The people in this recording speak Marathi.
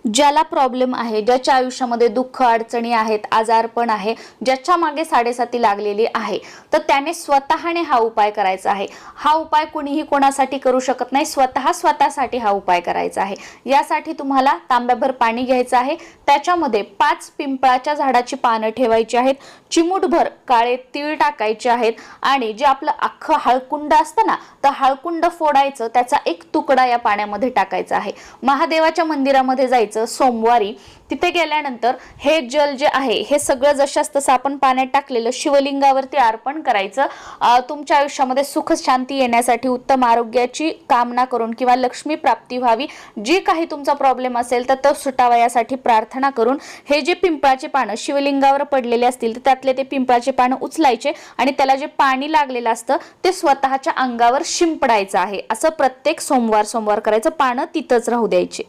ज्याला प्रॉब्लेम आहे, ज्याच्या आयुष्यामध्ये दुःख अडचणी आहेत, आजारपण आहे, ज्याच्या मागे साडेसाती लागलेली आहे, तर त्याने स्वतःने हा उपाय करायचा आहे। हा उपाय कुणीही कोणासाठी करू शकत नाही, स्वतःसाठी हा उपाय करायचा आहे। यासाठी तुम्हाला तांब्याभर पाणी घ्यायचं आहे, त्याच्यामध्ये 5 पिंपळाच्या झाडाची पानं ठेवायची आहेत, चिमूटभर काळे तीळ टाकायचे आहेत आणि जे आपलं अख्खं हळकुंड असतं ना, तर हळकुंड फोडायचं, त्याचा एक तुकडा या पाण्यामध्ये टाकायचा आहे। महादेवाच्या मंदिरामध्ये जायचं सोमवारी, तिथे गेल्यानंतर हे जल जे आहे हे सगळं जशास तसं आपण पाण्यात टाकलेलं शिवलिंगावरती अर्पण करायचं। तुमच्या आयुष्यामध्ये सुख शांती येण्यासाठी, उत्तम आरोग्याची कामना करून किंवा लक्ष्मी प्राप्ती व्हावी, जे काही तुमचा प्रॉब्लेम असेल तर तो सुटावा यासाठी प्रार्थना करून हे जे पिंपळाचे पानं शिवलिंगावर पडलेले असतील तर त्यातले ते पिंपळाचे पानं उचलायचे आणि त्याला जे पाणी लागलेलं असतं ते स्वतःच्या अंगावर शिंपडायचं आहे। असं प्रत्येक सोमवार करायचं, पानं तिथंच राहू द्यायचे।